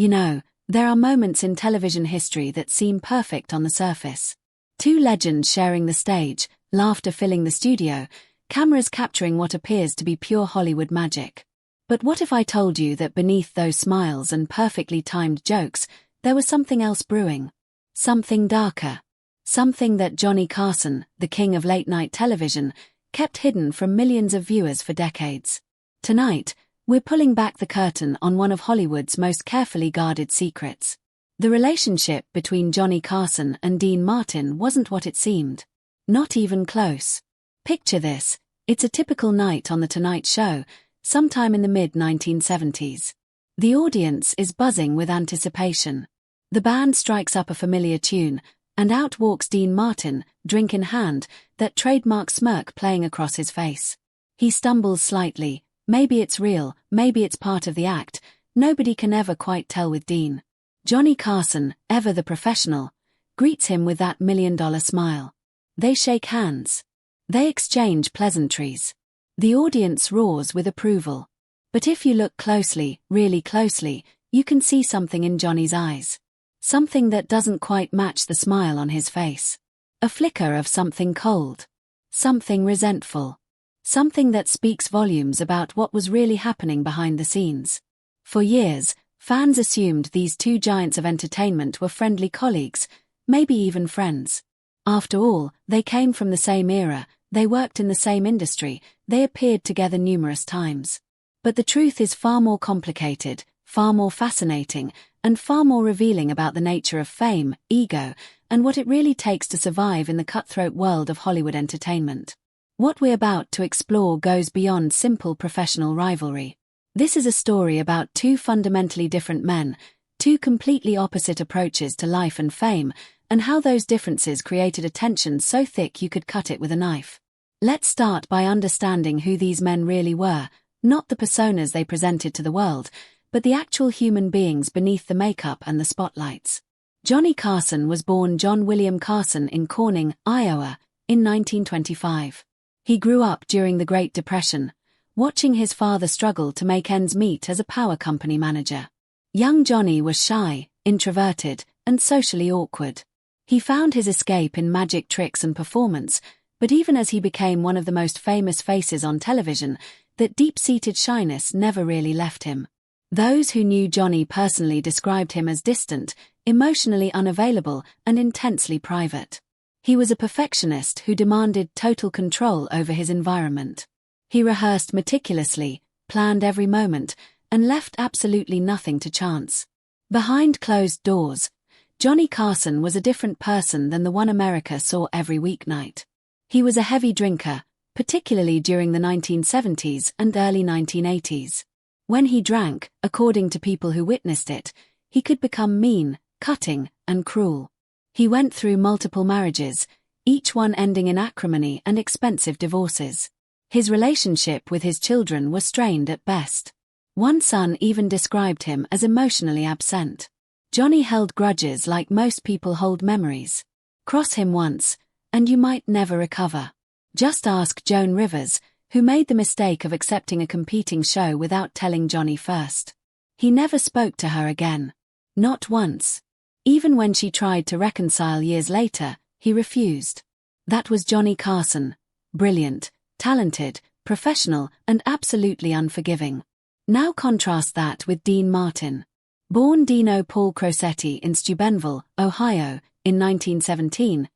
You know, there are moments in television history that seem perfect on the surface. Two legends sharing the stage, laughter filling the studio, cameras capturing what appears to be pure Hollywood magic. But what if I told you that beneath those smiles and perfectly timed jokes, there was something else brewing? Something darker. Something that Johnny Carson, the king of late-night television, kept hidden from millions of viewers for decades. Tonight, we're pulling back the curtain on one of Hollywood's most carefully guarded secrets. The relationship between Johnny Carson and Dean Martin wasn't what it seemed. Not even close. Picture this, it's a typical night on The Tonight Show, sometime in the mid-1970s. The audience is buzzing with anticipation. The band strikes up a familiar tune, and out walks Dean Martin, drink in hand, that trademark smirk playing across his face. He stumbles slightly, maybe it's real, maybe it's part of the act, nobody can ever quite tell with Dean. Johnny Carson, ever the professional, greets him with that million-dollar smile. They shake hands. They exchange pleasantries. The audience roars with approval. But if you look closely, really closely, you can see something in Johnny's eyes. Something that doesn't quite match the smile on his face. A flicker of something cold. Something resentful. Something that speaks volumes about what was really happening behind the scenes. For years, fans assumed these two giants of entertainment were friendly colleagues, maybe even friends. After all, they came from the same era, they worked in the same industry, they appeared together numerous times. But the truth is far more complicated, far more fascinating, and far more revealing about the nature of fame, ego, and what it really takes to survive in the cutthroat world of Hollywood entertainment. What we're about to explore goes beyond simple professional rivalry. This is a story about two fundamentally different men, two completely opposite approaches to life and fame, and how those differences created a tension so thick you could cut it with a knife. Let's start by understanding who these men really were, not the personas they presented to the world, but the actual human beings beneath the makeup and the spotlights. Johnny Carson was born John William Carson in Corning, Iowa, in 1925. He grew up during the Great Depression, watching his father struggle to make ends meet as a power company manager. Young Johnny was shy, introverted, and socially awkward. He found his escape in magic tricks and performance, but even as he became one of the most famous faces on television, that deep-seated shyness never really left him. Those who knew Johnny personally described him as distant, emotionally unavailable, and intensely private. He was a perfectionist who demanded total control over his environment. He rehearsed meticulously, planned every moment, and left absolutely nothing to chance. Behind closed doors, Johnny Carson was a different person than the one America saw every weeknight. He was a heavy drinker, particularly during the 1970s and early 1980s. When he drank, according to people who witnessed it, he could become mean, cutting, and cruel. He went through multiple marriages, each one ending in acrimony and expensive divorces. His relationship with his children was strained at best. One son even described him as emotionally absent. Johnny held grudges like most people hold memories. Cross him once, and you might never recover. Just ask Joan Rivers, who made the mistake of accepting a competing show without telling Johnny first. He never spoke to her again. Not once. Even when she tried to reconcile years later, he refused. That was Johnny Carson. Brilliant, talented, professional, and absolutely unforgiving. Now contrast that with Dean Martin. Born Dino Paul Crosetti in Steubenville, Ohio, in 1917,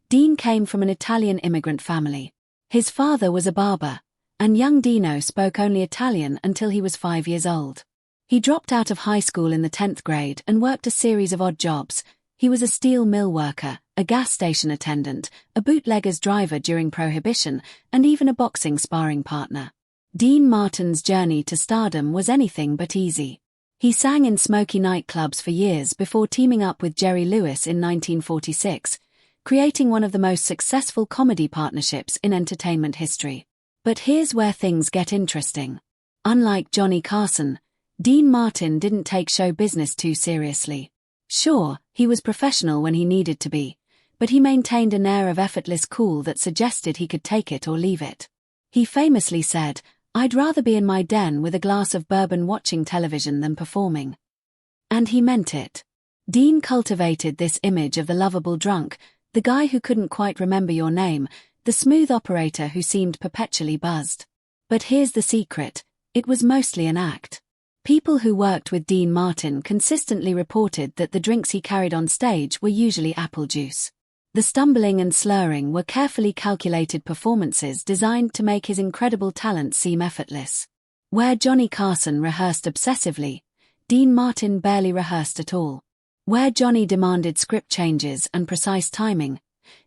Dean came from an Italian immigrant family. His father was a barber, and young Dino spoke only Italian until he was 5 years old. He dropped out of high school in the 10th grade and worked a series of odd jobs. He was a steel mill worker, a gas station attendant, a bootlegger's driver during Prohibition, and even a boxing sparring partner. Dean Martin's journey to stardom was anything but easy. He sang in smoky nightclubs for years before teaming up with Jerry Lewis in 1946, creating one of the most successful comedy partnerships in entertainment history. But here's where things get interesting. Unlike Johnny Carson, Dean Martin didn't take show business too seriously. Sure, he was professional when he needed to be, but he maintained an air of effortless cool that suggested he could take it or leave it. He famously said, "I'd rather be in my den with a glass of bourbon watching television than performing." And he meant it. Dean cultivated this image of the lovable drunk, the guy who couldn't quite remember your name, the smooth operator who seemed perpetually buzzed. But here's the secret: it was mostly an act. People who worked with Dean Martin consistently reported that the drinks he carried on stage were usually apple juice. The stumbling and slurring were carefully calculated performances designed to make his incredible talent seem effortless. Where Johnny Carson rehearsed obsessively, Dean Martin barely rehearsed at all. Where Johnny demanded script changes and precise timing,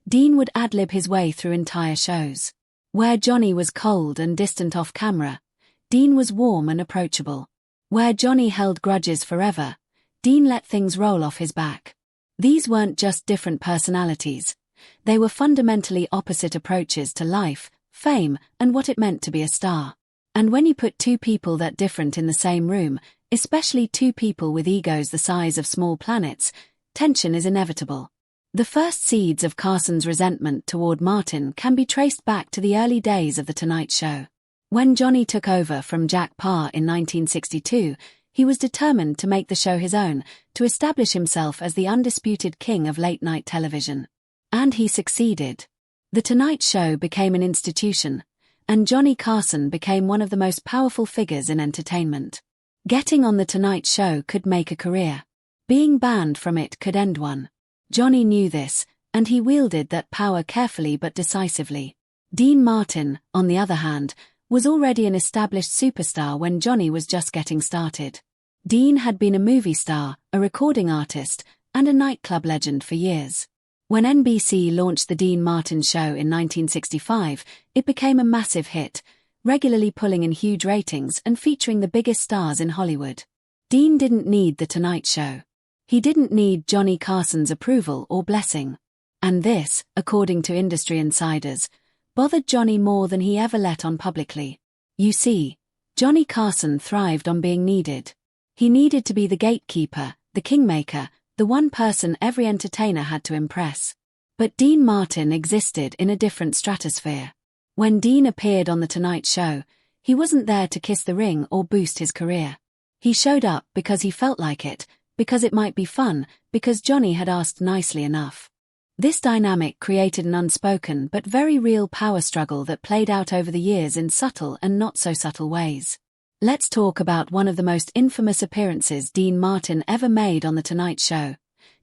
Dean would ad-lib his way through entire shows. Where Johnny was cold and distant off camera, Dean was warm and approachable. Where Johnny held grudges forever, Dean let things roll off his back. These weren't just different personalities. They were fundamentally opposite approaches to life, fame, and what it meant to be a star. And when you put two people that different in the same room, especially two people with egos the size of small planets, tension is inevitable. The first seeds of Carson's resentment toward Martin can be traced back to the early days of The Tonight Show. When Johnny took over from Jack Paar in 1962, he was determined to make the show his own, to establish himself as the undisputed king of late-night television. And he succeeded. The Tonight Show became an institution, and Johnny Carson became one of the most powerful figures in entertainment. Getting on The Tonight Show could make a career. Being banned from it could end one. Johnny knew this, and he wielded that power carefully but decisively. Dean Martin, on the other hand, was already an established superstar when Johnny was just getting started. Dean had been a movie star, a recording artist, and a nightclub legend for years. When NBC launched The Dean Martin Show in 1965, it became a massive hit, regularly pulling in huge ratings and featuring the biggest stars in Hollywood. Dean didn't need The Tonight Show. He didn't need Johnny Carson's approval or blessing. And this, according to industry insiders, bothered Johnny more than he ever let on publicly. You see, Johnny Carson thrived on being needed. He needed to be the gatekeeper, the kingmaker, the one person every entertainer had to impress. But Dean Martin existed in a different stratosphere. When Dean appeared on The Tonight Show, he wasn't there to kiss the ring or boost his career. He showed up because he felt like it, because it might be fun, because Johnny had asked nicely enough. This dynamic created an unspoken but very real power struggle that played out over the years in subtle and not so subtle ways. Let's talk about one of the most infamous appearances Dean Martin ever made on The Tonight Show,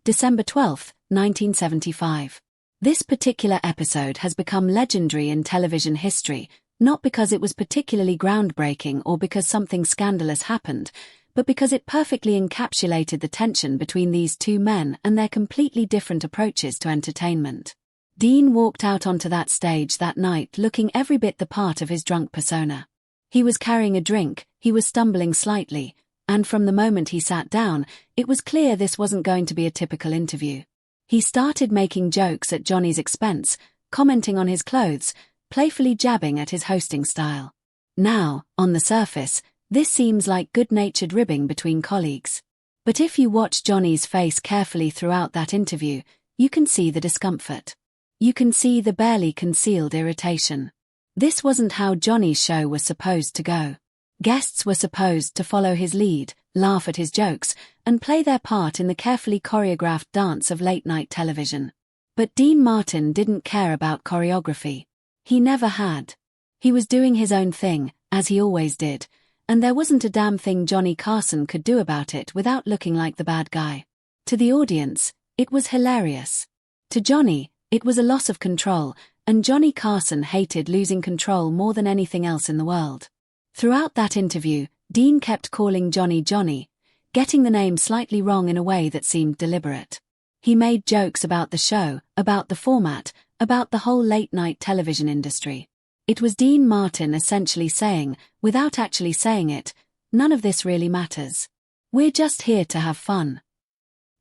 December 12, 1975. This particular episode has become legendary in television history, not because it was particularly groundbreaking or because something scandalous happened, but because it perfectly encapsulated the tension between these two men and their completely different approaches to entertainment. Dean walked out onto that stage that night looking every bit the part of his drunk persona. He was carrying a drink, he was stumbling slightly, and from the moment he sat down, it was clear this wasn't going to be a typical interview. He started making jokes at Johnny's expense, commenting on his clothes, playfully jabbing at his hosting style. Now, on the surface, this seems like good-natured ribbing between colleagues. But if you watch Johnny's face carefully throughout that interview, you can see the discomfort. You can see the barely concealed irritation. This wasn't how Johnny's show was supposed to go. Guests were supposed to follow his lead, laugh at his jokes, and play their part in the carefully choreographed dance of late-night television. But Dean Martin didn't care about choreography. He never had. He was doing his own thing, as he always did, and there wasn't a damn thing Johnny Carson could do about it without looking like the bad guy. To the audience, it was hilarious. To Johnny, it was a loss of control, and Johnny Carson hated losing control more than anything else in the world. Throughout that interview, Dean kept calling Johnny Johnny, getting the name slightly wrong in a way that seemed deliberate. He made jokes about the show, about the format, about the whole late-night television industry. It was Dean Martin essentially saying, without actually saying it, none of this really matters. We're just here to have fun.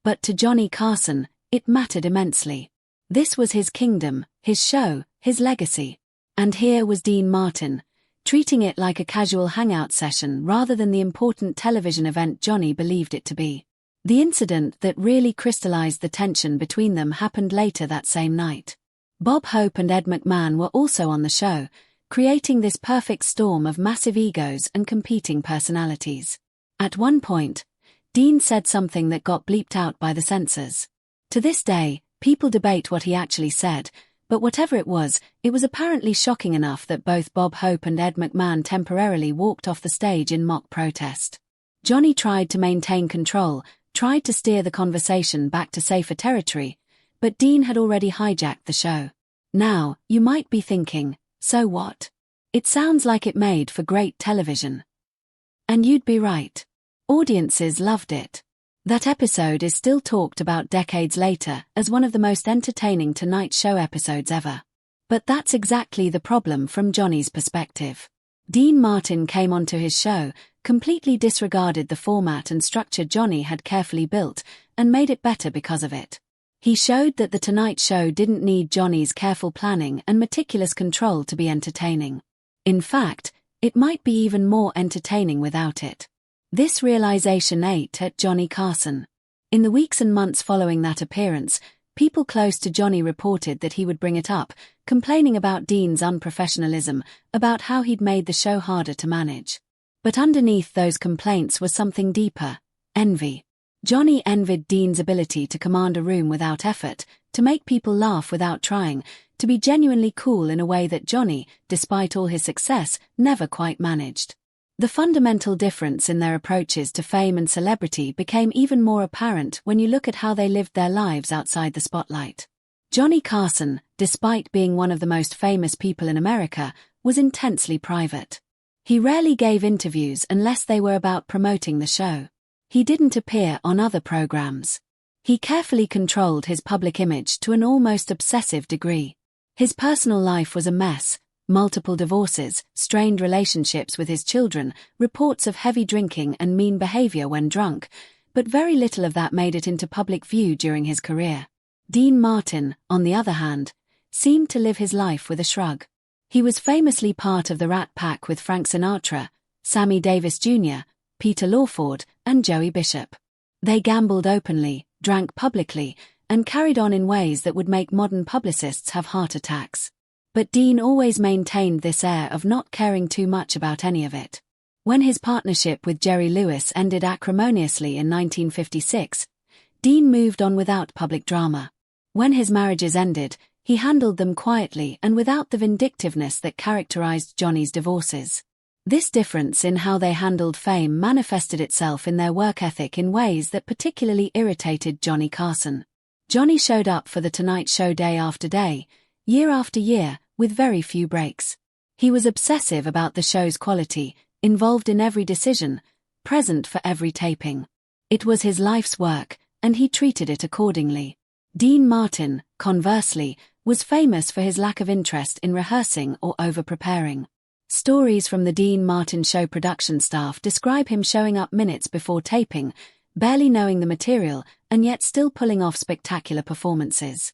But to Johnny Carson, it mattered immensely. This was his kingdom, his show, his legacy. And here was Dean Martin, treating it like a casual hangout session rather than the important television event Johnny believed it to be. The incident that really crystallized the tension between them happened later that same night. Bob Hope and Ed McMahon were also on the show, creating this perfect storm of massive egos and competing personalities. At one point, Dean said something that got bleeped out by the censors. To this day, people debate what he actually said, but whatever it was apparently shocking enough that both Bob Hope and Ed McMahon temporarily walked off the stage in mock protest. Johnny tried to maintain control, tried to steer the conversation back to safer territory, but Dean had already hijacked the show. Now, you might be thinking, so what? It sounds like it made for great television. And you'd be right. Audiences loved it. That episode is still talked about decades later as one of the most entertaining Tonight Show episodes ever. But that's exactly the problem from Johnny's perspective. Dean Martin came onto his show, completely disregarded the format and structure Johnny had carefully built, and made it better because of it. He showed that The Tonight Show didn't need Johnny's careful planning and meticulous control to be entertaining. In fact, it might be even more entertaining without it. This realization ate at Johnny Carson. In the weeks and months following that appearance, people close to Johnny reported that he would bring it up, complaining about Dean's unprofessionalism, about how he'd made the show harder to manage. But underneath those complaints was something deeper: envy. Johnny envied Dean's ability to command a room without effort, to make people laugh without trying, to be genuinely cool in a way that Johnny, despite all his success, never quite managed. The fundamental difference in their approaches to fame and celebrity became even more apparent when you look at how they lived their lives outside the spotlight. Johnny Carson, despite being one of the most famous people in America, was intensely private. He rarely gave interviews unless they were about promoting the show. He didn't appear on other programs. He carefully controlled his public image to an almost obsessive degree. His personal life was a mess: multiple divorces, strained relationships with his children, reports of heavy drinking and mean behavior when drunk, but very little of that made it into public view during his career. Dean Martin, on the other hand, seemed to live his life with a shrug. He was famously part of the Rat Pack with Frank Sinatra, Sammy Davis Jr., Peter Lawford, and Joey Bishop. They gambled openly, drank publicly, and carried on in ways that would make modern publicists have heart attacks. But Dean always maintained this air of not caring too much about any of it. When his partnership with Jerry Lewis ended acrimoniously in 1956, Dean moved on without public drama. When his marriages ended, he handled them quietly and without the vindictiveness that characterized Johnny's divorces. This difference in how they handled fame manifested itself in their work ethic in ways that particularly irritated Johnny Carson. Johnny showed up for The Tonight Show day after day, year after year, with very few breaks. He was obsessive about the show's quality, involved in every decision, present for every taping. It was his life's work, and he treated it accordingly. Dean Martin, conversely, was famous for his lack of interest in rehearsing or over-preparing. Stories from the Dean Martin Show production staff describe him showing up minutes before taping, barely knowing the material, and yet still pulling off spectacular performances.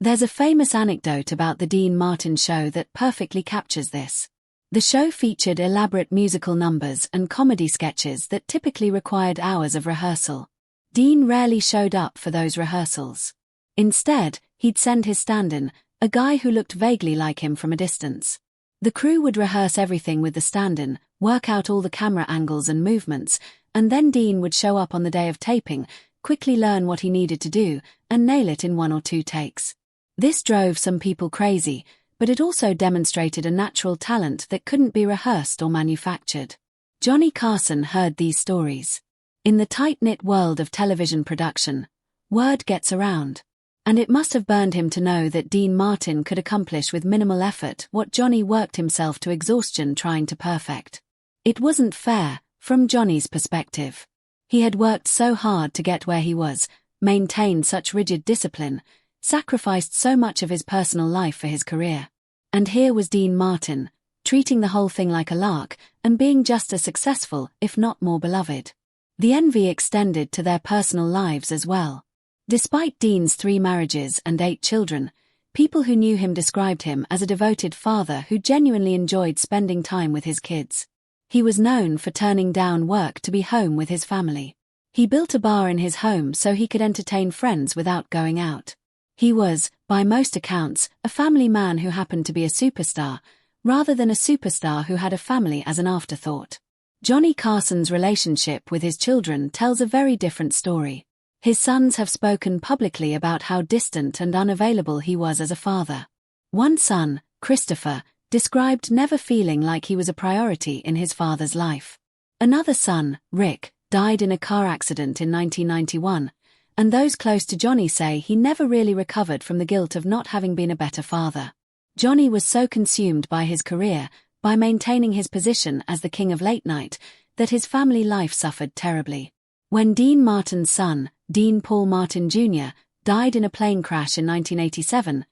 There's a famous anecdote about the Dean Martin Show that perfectly captures this. The show featured elaborate musical numbers and comedy sketches that typically required hours of rehearsal. Dean rarely showed up for those rehearsals. Instead, he'd send his stand-in, a guy who looked vaguely like him from a distance. The crew would rehearse everything with the stand-in, work out all the camera angles and movements, and then Dean would show up on the day of taping, quickly learn what he needed to do, and nail it in 1 or 2 takes. This drove some people crazy, but it also demonstrated a natural talent that couldn't be rehearsed or manufactured. Johnny Carson heard these stories. In the tight-knit world of television production, word gets around. And it must have burned him to know that Dean Martin could accomplish with minimal effort what Johnny worked himself to exhaustion trying to perfect. It wasn't fair, from Johnny's perspective. He had worked so hard to get where he was, maintained such rigid discipline, sacrificed so much of his personal life for his career. And here was Dean Martin, treating the whole thing like a lark, and being just as successful, if not more beloved. The envy extended to their personal lives as well. Despite Dean's 3 marriages and 8 children, people who knew him described him as a devoted father who genuinely enjoyed spending time with his kids. He was known for turning down work to be home with his family. He built a bar in his home so he could entertain friends without going out. He was, by most accounts, a family man who happened to be a superstar, rather than a superstar who had a family as an afterthought. Johnny Carson's relationship with his children tells a very different story. His sons have spoken publicly about how distant and unavailable he was as a father. One son, Christopher, described never feeling like he was a priority in his father's life. Another son, Rick, died in a car accident in 1991, and those close to Johnny say he never really recovered from the guilt of not having been a better father. Johnny was so consumed by his career, by maintaining his position as the king of late night, that his family life suffered terribly. When Dean Martin's son, Dean Paul Martin Jr., died in a plane crash in 1987,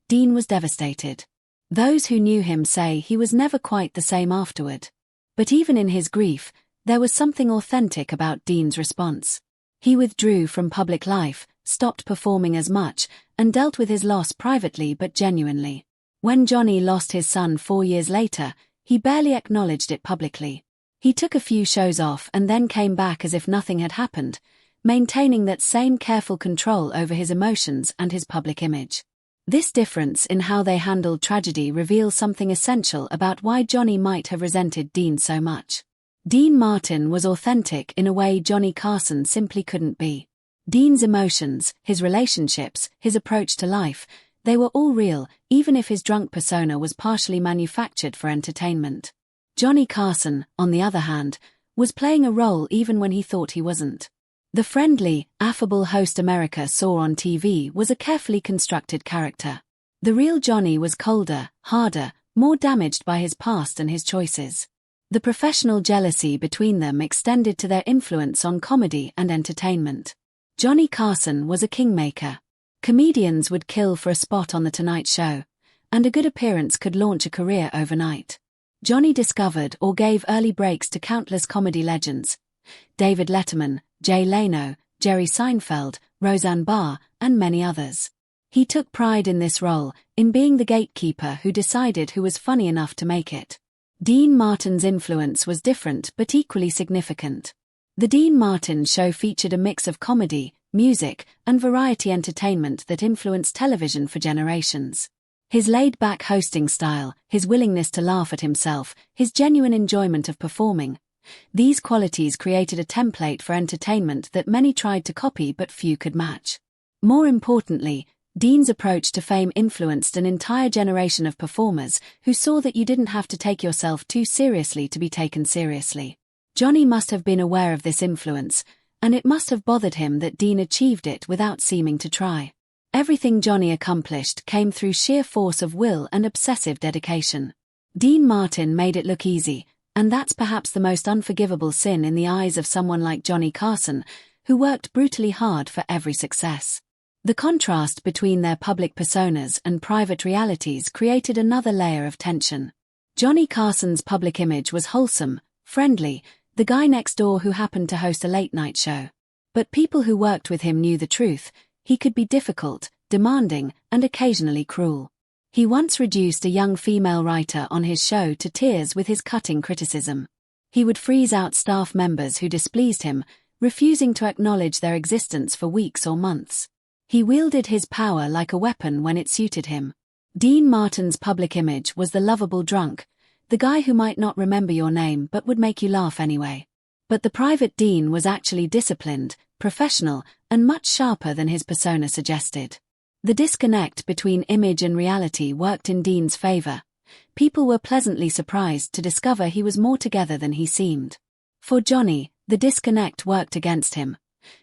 Dean was devastated. Those who knew him say he was never quite the same afterward. But even in his grief, there was something authentic about Dean's response. He withdrew from public life, stopped performing as much, and dealt with his loss privately but genuinely. When Johnny lost his son 4 years later, he barely acknowledged it publicly. He took a few shows off and then came back as if nothing had happened, maintaining that same careful control over his emotions and his public image. This difference in how they handled tragedy reveals something essential about why Johnny might have resented Dean so much. Dean Martin was authentic in a way Johnny Carson simply couldn't be. Dean's emotions, his relationships, his approach to life, they were all real, even if his drunk persona was partially manufactured for entertainment. Johnny Carson, on the other hand, was playing a role even when he thought he wasn't. The friendly, affable host America saw on TV was a carefully constructed character. The real Johnny was colder, harder, more damaged by his past and his choices. The professional jealousy between them extended to their influence on comedy and entertainment. Johnny Carson was a kingmaker. Comedians would kill for a spot on The Tonight Show, and a good appearance could launch a career overnight. Johnny discovered or gave early breaks to countless comedy legends: David Letterman, Jay Leno, Jerry Seinfeld, Roseanne Barr, and many others. He took pride in this role, in being the gatekeeper who decided who was funny enough to make it. Dean Martin's influence was different but equally significant. The Dean Martin Show featured a mix of comedy, music, and variety entertainment that influenced television for generations. His laid-back hosting style, his willingness to laugh at himself, his genuine enjoyment of performing, these qualities created a template for entertainment that many tried to copy but few could match. More importantly, Dean's approach to fame influenced an entire generation of performers who saw that you didn't have to take yourself too seriously to be taken seriously. Johnny must have been aware of this influence, and it must have bothered him that Dean achieved it without seeming to try. Everything Johnny accomplished came through sheer force of will and obsessive dedication. Dean Martin made it look easy, and that's perhaps the most unforgivable sin in the eyes of someone like Johnny Carson, who worked brutally hard for every success. The contrast between their public personas and private realities created another layer of tension. Johnny Carson's public image was wholesome, friendly, the guy next door who happened to host a late-night show. But people who worked with him knew the truth: he could be difficult, demanding, and occasionally cruel. He once reduced a young female writer on his show to tears with his cutting criticism. He would freeze out staff members who displeased him, refusing to acknowledge their existence for weeks or months. He wielded his power like a weapon when it suited him. Dean Martin's public image was the lovable drunk, the guy who might not remember your name but would make you laugh anyway. But the private Dean was actually disciplined, professional, and much sharper than his persona suggested. The disconnect between image and reality worked in Dean's favor. People were pleasantly surprised to discover he was more together than he seemed. For Johnny, the disconnect worked against him.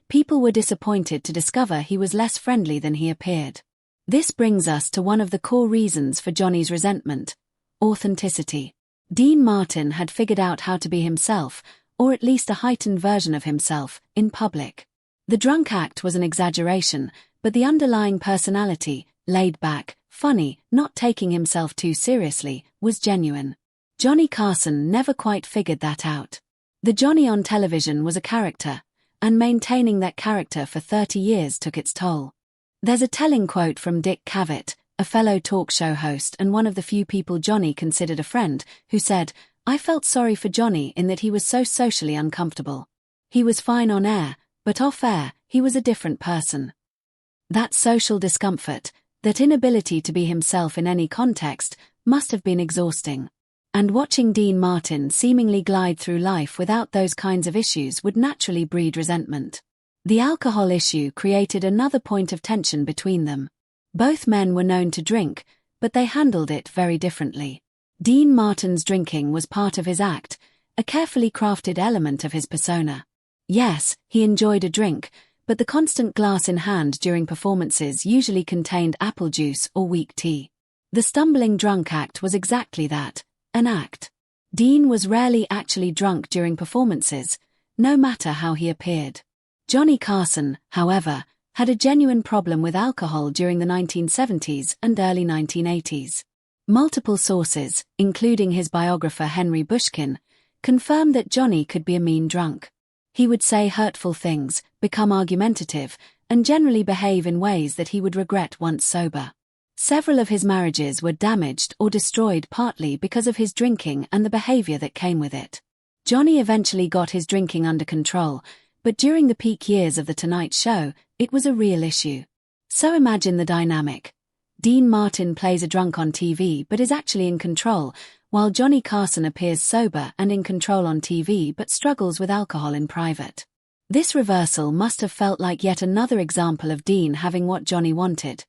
People were disappointed to discover he was less friendly than he appeared. This brings us to one of the core reasons for Johnny's resentment: authenticity. Dean Martin had figured out how to be himself, or at least a heightened version of himself, in public. The drunk act was an exaggeration, but the underlying personality, laid back, funny, not taking himself too seriously, was genuine. Johnny Carson never quite figured that out. The Johnny on television was a character, and maintaining that character for 30 years took its toll. There's a telling quote from Dick Cavett, a fellow talk show host and one of the few people Johnny considered a friend, who said, "I felt sorry for Johnny in that he was so socially uncomfortable. He was fine on air, but off air, he was a different person." That social discomfort, that inability to be himself in any context, must have been exhausting. And watching Dean Martin seemingly glide through life without those kinds of issues would naturally breed resentment. The alcohol issue created another point of tension between them. Both men were known to drink, but they handled it very differently. Dean Martin's drinking was part of his act, a carefully crafted element of his persona. Yes, he enjoyed a drink, but the constant glass in hand during performances usually contained apple juice or weak tea. The stumbling drunk act was exactly that, an act. Dean was rarely actually drunk during performances, no matter how he appeared. Johnny Carson, however, had a genuine problem with alcohol during the 1970s and early 1980s. Multiple sources, including his biographer Henry Bushkin, confirmed that Johnny could be a mean drunk. He would say hurtful things, become argumentative, and generally behave in ways that he would regret once sober. Several of his marriages were damaged or destroyed partly because of his drinking and the behavior that came with it. Johnny eventually got his drinking under control, but during the peak years of The Tonight Show, it was a real issue. So imagine the dynamic. Dean Martin plays a drunk on TV but is actually in control, while Johnny Carson appears sober and in control on TV but struggles with alcohol in private. This reversal must have felt like yet another example of Dean having what Johnny wanted: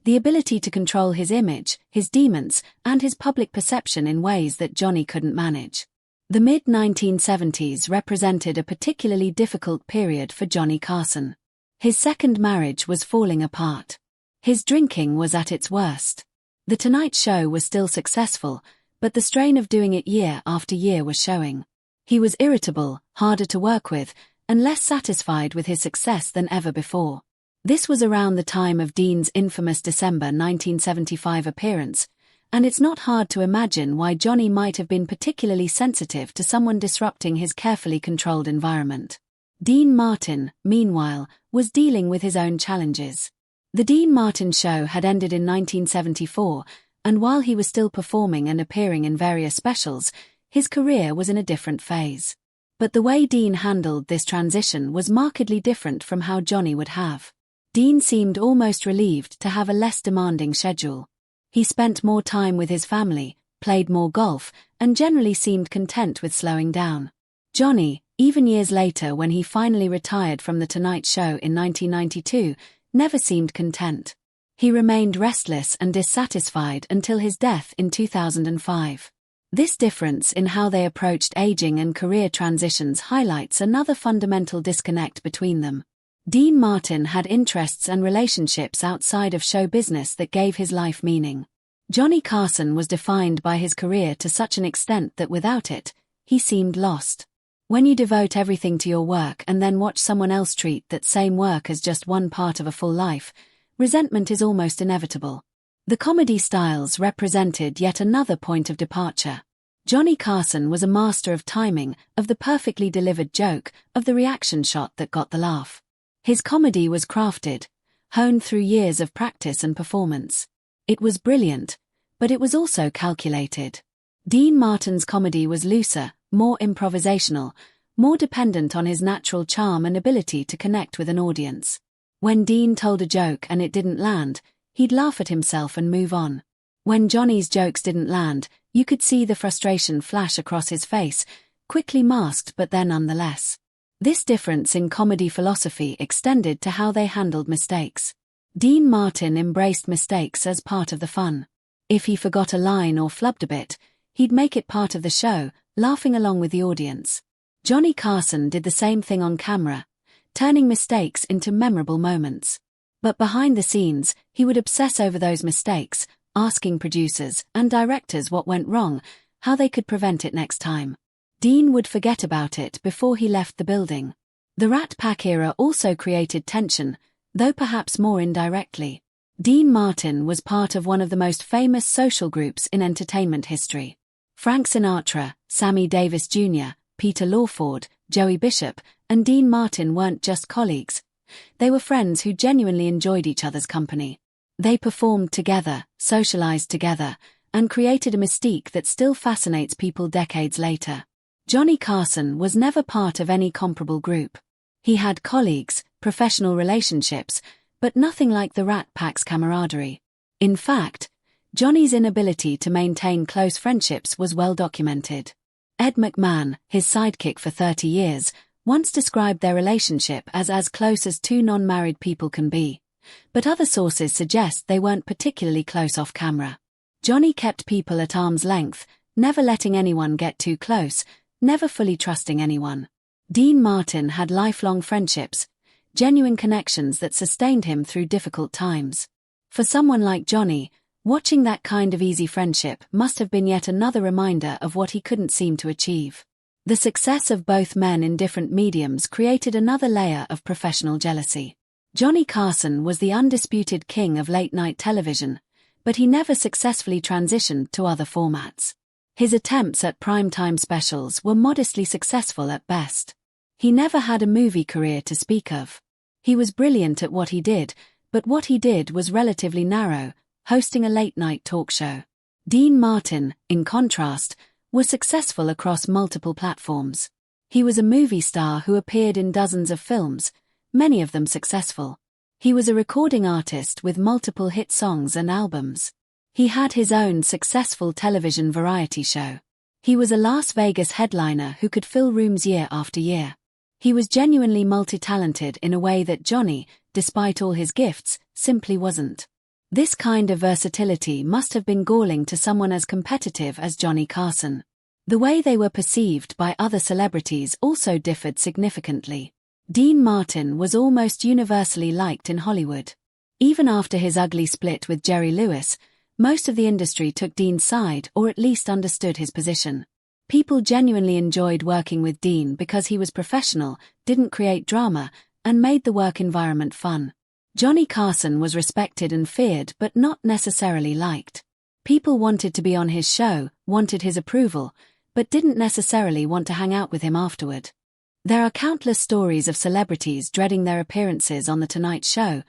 the ability to control his image, his demons, and his public perception in ways that Johnny couldn't manage. The mid-1970s represented a particularly difficult period for Johnny Carson. His second marriage was falling apart. His drinking was at its worst. The Tonight Show was still successful, but the strain of doing it year after year was showing. He was irritable, harder to work with, and less satisfied with his success than ever before. This was around the time of Dean's infamous December 1975 appearance, and it's not hard to imagine why Johnny might have been particularly sensitive to someone disrupting his carefully controlled environment. Dean Martin, meanwhile, was dealing with his own challenges. The Dean Martin Show had ended in 1974, and while he was still performing and appearing in various specials, his career was in a different phase. But the way Dean handled this transition was markedly different from how Johnny would have. Dean seemed almost relieved to have a less demanding schedule. He spent more time with his family, played more golf, and generally seemed content with slowing down. Johnny, even years later when he finally retired from The Tonight Show in 1992, never seemed content. He remained restless and dissatisfied until his death in 2005. This difference in how they approached aging and career transitions highlights another fundamental disconnect between them. Dean Martin had interests and relationships outside of show business that gave his life meaning. Johnny Carson was defined by his career to such an extent that without it, he seemed lost. When you devote everything to your work and then watch someone else treat that same work as just one part of a full life, resentment is almost inevitable. The comedy styles represented yet another point of departure. Johnny Carson was a master of timing, of the perfectly delivered joke, of the reaction shot that got the laugh. His comedy was crafted, honed through years of practice and performance. It was brilliant, but it was also calculated. Dean Martin's comedy was looser, more improvisational, more dependent on his natural charm and ability to connect with an audience. When Dean told a joke and it didn't land, he'd laugh at himself and move on. When Johnny's jokes didn't land, you could see the frustration flash across his face, quickly masked but there nonetheless. This difference in comedy philosophy extended to how they handled mistakes. Dean Martin embraced mistakes as part of the fun. If he forgot a line or flubbed a bit, he'd make it part of the show, laughing along with the audience. Johnny Carson did the same thing on camera, turning mistakes into memorable moments. But behind the scenes, he would obsess over those mistakes, asking producers and directors what went wrong, how they could prevent it next time. Dean would forget about it before he left the building. The Rat Pack era also created tension, though perhaps more indirectly. Dean Martin was part of one of the most famous social groups in entertainment history. Frank Sinatra, Sammy Davis Jr., Peter Lawford, Joey Bishop, and Dean Martin weren't just colleagues. They were friends who genuinely enjoyed each other's company. They performed together, socialized together, and created a mystique that still fascinates people decades later. Johnny Carson was never part of any comparable group. He had colleagues, professional relationships, but nothing like the Rat Pack's camaraderie. In fact, Johnny's inability to maintain close friendships was well documented. Ed McMahon, his sidekick for 30 years, once described their relationship as close as two non-married people can be. But other sources suggest they weren't particularly close off camera. Johnny kept people at arm's length, never letting anyone get too close, never fully trusting anyone. Dean Martin had lifelong friendships, genuine connections that sustained him through difficult times. For someone like Johnny, watching that kind of easy friendship must have been yet another reminder of what he couldn't seem to achieve. The success of both men in different mediums created another layer of professional jealousy. Johnny Carson was the undisputed king of late-night television, but he never successfully transitioned to other formats. His attempts at primetime specials were modestly successful at best. He never had a movie career to speak of. He was brilliant at what he did, but what he did was relatively narrow, hosting a late-night talk show. Dean Martin, in contrast, was successful across multiple platforms. He was a movie star who appeared in dozens of films, many of them successful. He was a recording artist with multiple hit songs and albums. He had his own successful television variety show. He was a Las Vegas headliner who could fill rooms year after year. He was genuinely multi-talented in a way that Johnny, despite all his gifts, simply wasn't. This kind of versatility must have been galling to someone as competitive as Johnny Carson. The way they were perceived by other celebrities also differed significantly. Dean Martin was almost universally liked in Hollywood. Even after his ugly split with Jerry Lewis, most of the industry took Dean's side or at least understood his position. People genuinely enjoyed working with Dean because he was professional, didn't create drama, and made the work environment fun. Johnny Carson was respected and feared but not necessarily liked. People wanted to be on his show, wanted his approval, but didn't necessarily want to hang out with him afterward. There are countless stories of celebrities dreading their appearances on The Tonight Show,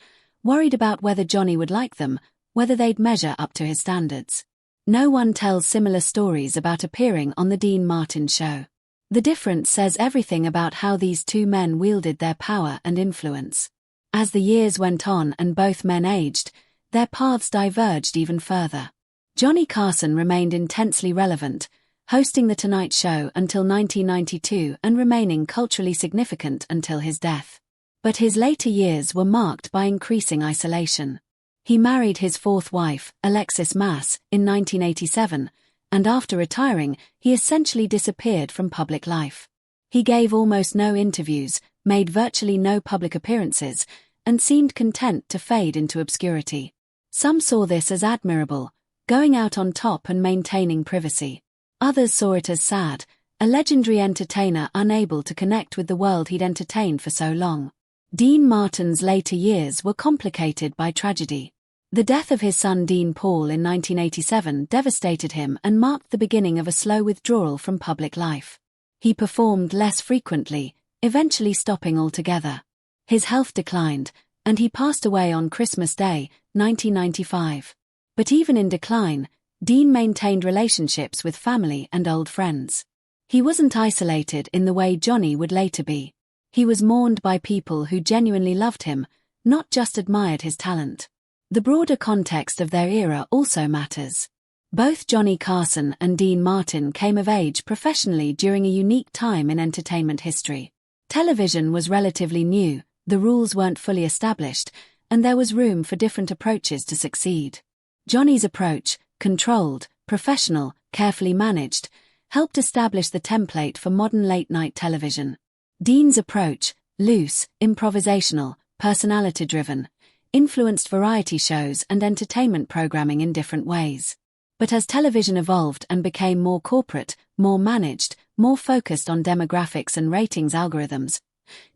worried about whether Johnny would like them, whether they'd measure up to his standards. No one tells similar stories about appearing on The Dean Martin Show. The difference says everything about how these two men wielded their power and influence. As the years went on and both men aged, their paths diverged even further. Johnny Carson remained intensely relevant, hosting The Tonight Show until 1992 and remaining culturally significant until his death. But his later years were marked by increasing isolation. He married his fourth wife, Alexis Mass, in 1987, and after retiring, he essentially disappeared from public life. He gave almost no interviews, made virtually no public appearances, and seemed content to fade into obscurity. Some saw this as admirable, going out on top and maintaining privacy. Others saw it as sad, a legendary entertainer unable to connect with the world he'd entertained for so long. Dean Martin's later years were complicated by tragedy. The death of his son Dean Paul in 1987 devastated him and marked the beginning of a slow withdrawal from public life. He performed less frequently, eventually stopping altogether. His health declined, and he passed away on Christmas Day, 1995. But even in decline, Dean maintained relationships with family and old friends. He wasn't isolated in the way Johnny would later be. He was mourned by people who genuinely loved him, not just admired his talent. The broader context of their era also matters. Both Johnny Carson and Dean Martin came of age professionally during a unique time in entertainment history. Television was relatively new, the rules weren't fully established, and there was room for different approaches to succeed. Johnny's approach, controlled, professional, carefully managed, helped establish the template for modern late-night television. Dean's approach, loose, improvisational, personality-driven, influenced variety shows and entertainment programming in different ways. But as television evolved and became more corporate, more managed, more focused on demographics and ratings algorithms,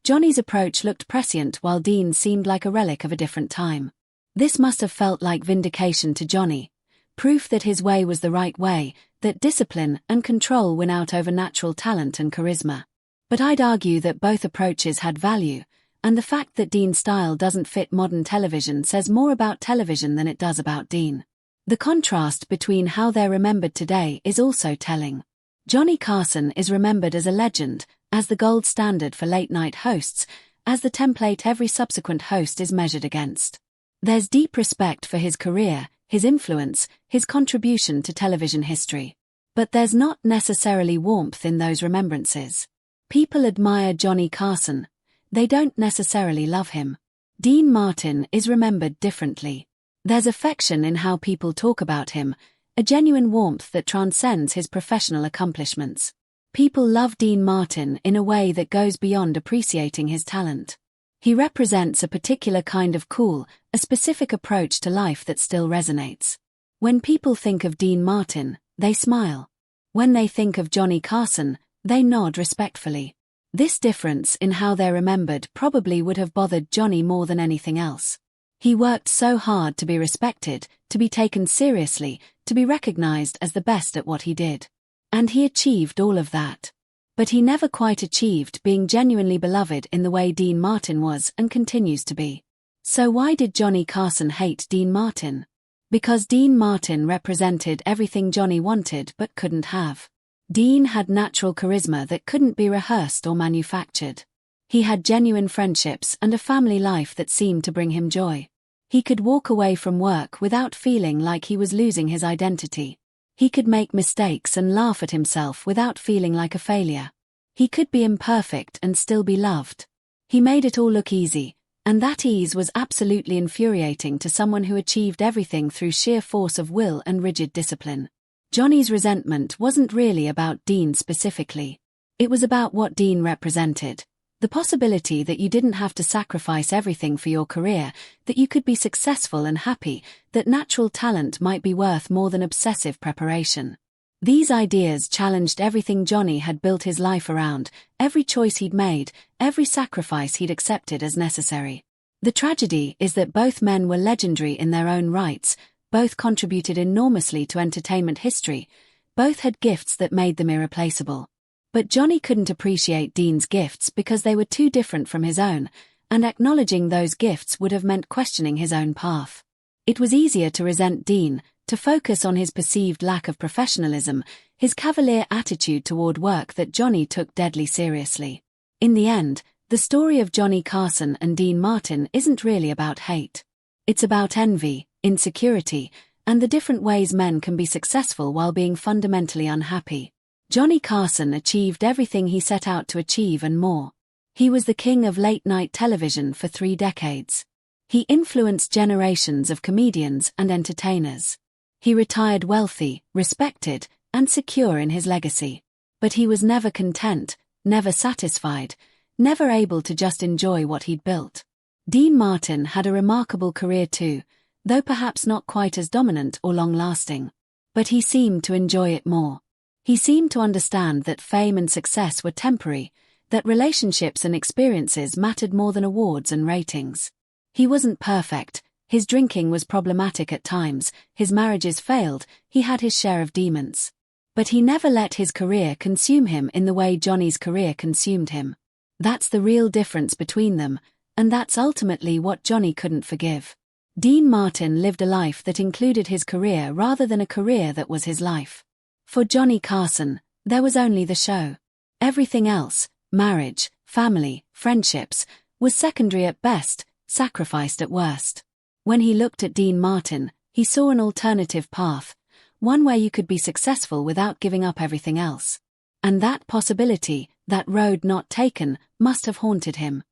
Johnny's approach looked prescient while Dean seemed like a relic of a different time. This must have felt like vindication to Johnny, proof that his way was the right way, that discipline and control win out over natural talent and charisma. But I'd argue that both approaches had value, and the fact that Dean's style doesn't fit modern television says more about television than it does about Dean. The contrast between how they're remembered today is also telling. Johnny Carson is remembered as a legend, as the gold standard for late-night hosts, as the template every subsequent host is measured against. There's deep respect for his career, his influence, his contribution to television history. But there's not necessarily warmth in those remembrances. People admire Johnny Carson. They don't necessarily love him. Dean Martin is remembered differently. There's affection in how people talk about him, a genuine warmth that transcends his professional accomplishments. People love Dean Martin in a way that goes beyond appreciating his talent. He represents a particular kind of cool, a specific approach to life that still resonates. When people think of Dean Martin, they smile. When they think of Johnny Carson, they nod respectfully. This difference in how they're remembered probably would have bothered Johnny more than anything else. He worked so hard to be respected, to be taken seriously, to be recognized as the best at what he did. And he achieved all of that. But he never quite achieved being genuinely beloved in the way Dean Martin was and continues to be. So why did Johnny Carson hate Dean Martin? Because Dean Martin represented everything Johnny wanted but couldn't have. Dean had natural charisma that couldn't be rehearsed or manufactured. He had genuine friendships and a family life that seemed to bring him joy. He could walk away from work without feeling like he was losing his identity. He could make mistakes and laugh at himself without feeling like a failure. He could be imperfect and still be loved. He made it all look easy, and that ease was absolutely infuriating to someone who achieved everything through sheer force of will and rigid discipline. Johnny's resentment wasn't really about Dean specifically. It was about what Dean represented. The possibility that you didn't have to sacrifice everything for your career, that you could be successful and happy, that natural talent might be worth more than obsessive preparation. These ideas challenged everything Johnny had built his life around, every choice he'd made, every sacrifice he'd accepted as necessary. The tragedy is that both men were legendary in their own rights, both contributed enormously to entertainment history, both had gifts that made them irreplaceable. But Johnny couldn't appreciate Dean's gifts because they were too different from his own, and acknowledging those gifts would have meant questioning his own path. It was easier to resent Dean, to focus on his perceived lack of professionalism, his cavalier attitude toward work that Johnny took deadly seriously. In the end, the story of Johnny Carson and Dean Martin isn't really about hate. It's about envy, insecurity, and the different ways men can be successful while being fundamentally unhappy. Johnny Carson achieved everything he set out to achieve and more. He was the king of late-night television for 3 decades. He influenced generations of comedians and entertainers. He retired wealthy, respected, and secure in his legacy. But he was never content, never satisfied, never able to just enjoy what he'd built. Dean Martin had a remarkable career too, though perhaps not quite as dominant or long-lasting. But he seemed to enjoy it more. He seemed to understand that fame and success were temporary, that relationships and experiences mattered more than awards and ratings. He wasn't perfect, his drinking was problematic at times, his marriages failed, he had his share of demons. But he never let his career consume him in the way Johnny's career consumed him. That's the real difference between them, and that's ultimately what Johnny couldn't forgive. Dean Martin lived a life that included his career rather than a career that was his life. For Johnny Carson, there was only the show. Everything else, marriage, family, friendships, was secondary at best, sacrificed at worst. When he looked at Dean Martin, he saw an alternative path, one where you could be successful without giving up everything else. And that possibility, that road not taken, must have haunted him.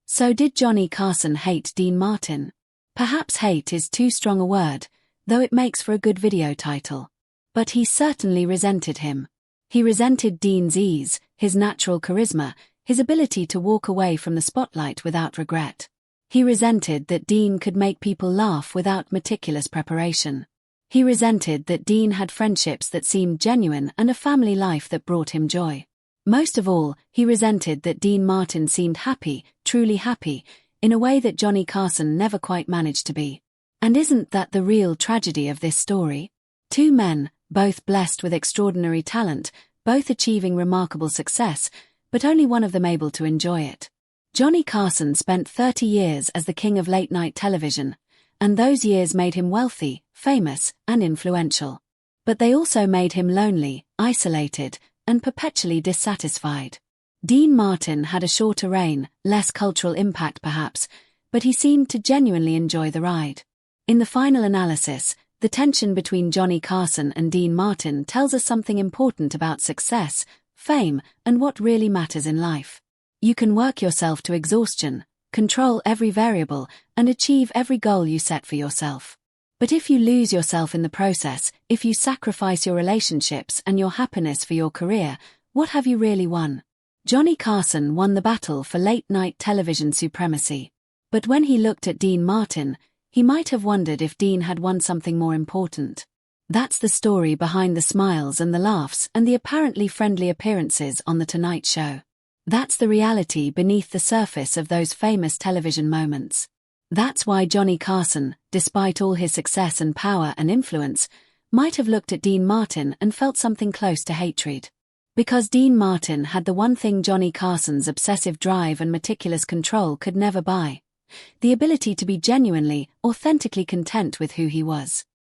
So did Johnny Carson hate Dean Martin? Perhaps hate is too strong a word, though it makes for a good video title. But he certainly resented him. He resented Dean's ease, his natural charisma, his ability to walk away from the spotlight without regret. He resented that Dean could make people laugh without meticulous preparation. He resented that Dean had friendships that seemed genuine and a family life that brought him joy. Most of all, he resented that Dean Martin seemed happy, truly happy, in a way that Johnny Carson never quite managed to be. And isn't that the real tragedy of this story? Two men, both blessed with extraordinary talent, both achieving remarkable success, but only one of them able to enjoy it. Johnny Carson spent 30 years as the king of late-night television, and those years made him wealthy, famous, and influential. But they also made him lonely, isolated, and perpetually dissatisfied. Dean Martin had a shorter reign, less cultural impact perhaps, but he seemed to genuinely enjoy the ride. In the final analysis, The tension between Johnny Carson and Dean Martin tells us something important about success, fame, and what really matters in life. You can work yourself to exhaustion, control every variable, and achieve every goal you set for yourself. But if you lose yourself in the process, if you sacrifice your relationships and your happiness for your career, what have you really won? Johnny Carson won the battle for late-night television supremacy. But when he looked at Dean Martin, he might have wondered if Dean had won something more important. That's the story behind the smiles and the laughs and the apparently friendly appearances on The Tonight Show. That's the reality beneath the surface of those famous television moments. That's why Johnny Carson, despite all his success and power and influence, might have looked at Dean Martin and felt something close to hatred. Because Dean Martin had the one thing Johnny Carson's obsessive drive and meticulous control could never buy: the ability to be genuinely, authentically content with who he was.